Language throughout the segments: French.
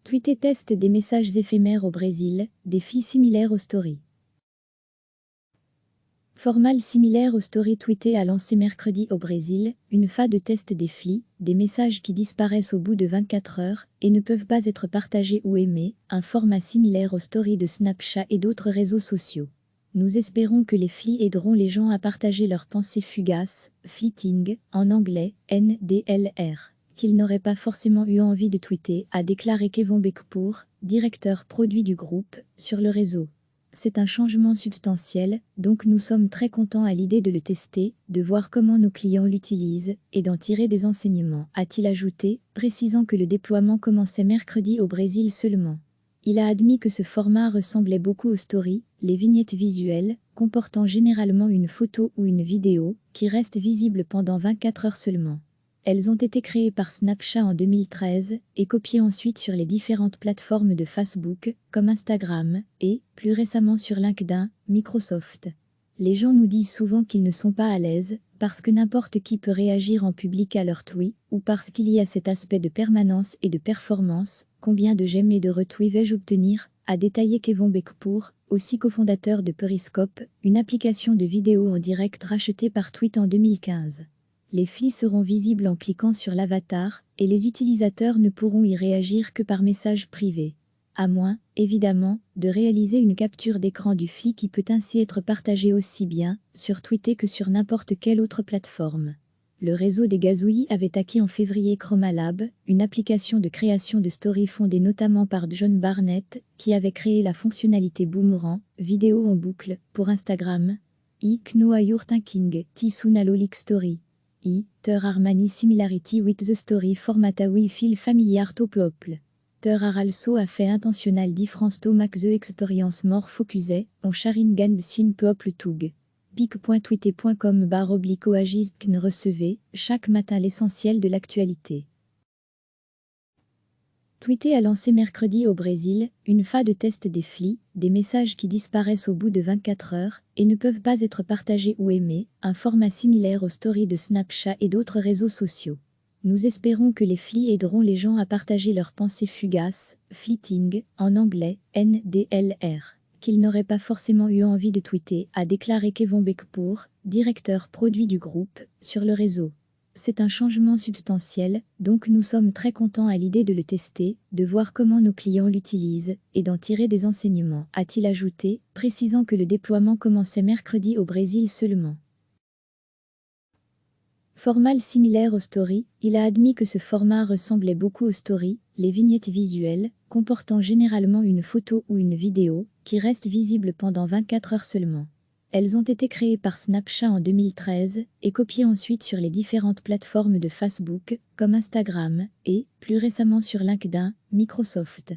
Tweeter teste des messages éphémères au Brésil, défi similaire aux stories. Format similaire aux stories tweetées a lancé mercredi au Brésil, une phase de test des messages qui disparaissent au bout de 24 heures et ne peuvent pas être partagés ou aimés, un format similaire aux stories de Snapchat et d'autres réseaux sociaux. Nous espérons que les FLI aideront les gens à partager leurs pensées fugaces, fleeting, en anglais, NDLR, qu'ils n'auraient pas forcément eu envie de tweeter, a déclaré Kevon Bekpour, directeur produit du groupe, sur le réseau. C'est un changement substantiel, donc nous sommes très contents à l'idée de le tester, de voir comment nos clients l'utilisent et d'en tirer des enseignements, a-t-il ajouté, précisant que le déploiement commençait mercredi au Brésil seulement. Il a admis que ce format ressemblait beaucoup aux stories, les vignettes visuelles, comportant généralement une photo ou une vidéo, qui restent visibles pendant 24 heures seulement. Elles ont été créées par Snapchat en 2013 et copiées ensuite sur les différentes plateformes de Facebook, comme Instagram, et, plus récemment sur LinkedIn, Microsoft. Les gens nous disent souvent qu'ils ne sont pas à l'aise, parce que n'importe qui peut réagir en public à leur tweet, ou parce qu'il y a cet aspect de permanence et de performance. Combien de j'aime et de retweets vais-je obtenir, a détaillé Kevon Bekpour, aussi cofondateur de Periscope, une application de vidéo en direct rachetée par Tweet en 2015. Les FLI seront visibles en cliquant sur l'avatar, et les utilisateurs ne pourront y réagir que par message privé. À moins, évidemment, de réaliser une capture d'écran du FLI qui peut ainsi être partagé aussi bien sur Twitter que sur n'importe quelle autre plateforme. Le réseau des gazouillis avait acquis en février Chroma Lab, une application de création de stories fondée notamment par John Barnett, qui avait créé la fonctionnalité Boomerang, vidéo en boucle, pour Instagram. Noah Your Thinking, Tisunalolik Story. There are many similarity with the story format we feel familiar to people. There are also a fait intentional difference to make the experience more focused on sharing and seeing people too. pic.twitter.com/oagisbkn recevez, chaque matin l'essentiel de l'actualité. Tweeter a lancé mercredi au Brésil, une phase de test des FLI, des messages qui disparaissent au bout de 24 heures et ne peuvent pas être partagés ou aimés, un format similaire aux stories de Snapchat et d'autres réseaux sociaux. Nous espérons que les FLI aideront les gens à partager leurs pensées fugaces, fleeting, en anglais, NDLR, qu'ils n'auraient pas forcément eu envie de tweeter, a déclaré Kevon Bekpour, directeur produit du groupe, sur le réseau. C'est un changement substantiel, donc nous sommes très contents à l'idée de le tester, de voir comment nos clients l'utilisent et d'en tirer des enseignements, a-t-il ajouté, précisant que le déploiement commençait mercredi au Brésil seulement. Format similaire aux stories, il a admis que ce format ressemblait beaucoup aux stories, les vignettes visuelles, comportant généralement une photo ou une vidéo, qui restent visibles pendant 24 heures seulement. Elles ont été créées par Snapchat en 2013 et copiées ensuite sur les différentes plateformes de Facebook, comme Instagram, et, plus récemment sur LinkedIn, Microsoft.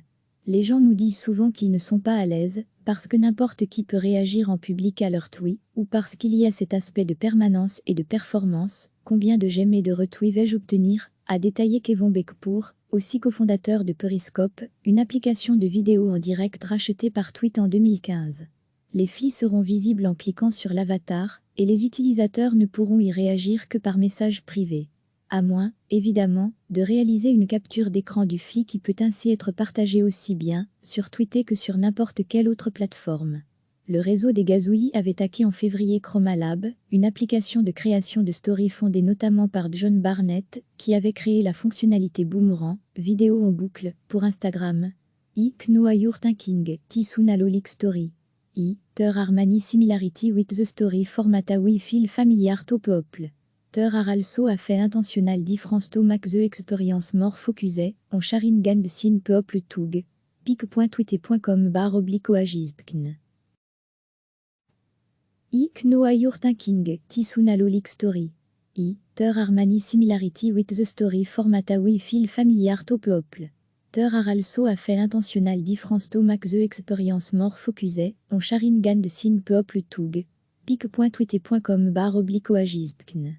Les gens nous disent souvent qu'ils ne sont pas à l'aise, parce que n'importe qui peut réagir en public à leur tweet, ou parce qu'il y a cet aspect de permanence et de performance. Combien de j'aime et de retweets vais-je obtenir, a détaillé Kevon Bekpour, aussi cofondateur de Periscope, une application de vidéo en direct rachetée par Tweet en 2015. Les FLI seront visibles en cliquant sur l'avatar, et les utilisateurs ne pourront y réagir que par message privé. À moins, évidemment, de réaliser une capture d'écran du FLI qui peut ainsi être partagé aussi bien sur Twitter que sur n'importe quelle autre plateforme. Le réseau des gazouillis avait acquis en février Chroma Lab, une application de création de stories fondée notamment par John Barnett, qui avait créé la fonctionnalité Boomerang, vidéo en boucle, pour Instagram. Noah Your Thinking, Tisunalolik Story. There are many similarity with the story format we feel familiar to people. There are also a fait intentional difference to make the experience more focused on sharing and seeing people too. pic.twitter.com/oagisbkn Noah Your Thinking, Tisunalolik Story. There are many similarity with the story format we feel familiar to people. There are also a fait intentional difference to make the experience more focused on sharing and seeing people too. pic.twitter.com/oagisbkn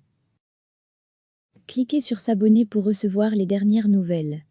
Cliquez sur s'abonner pour recevoir les dernières nouvelles.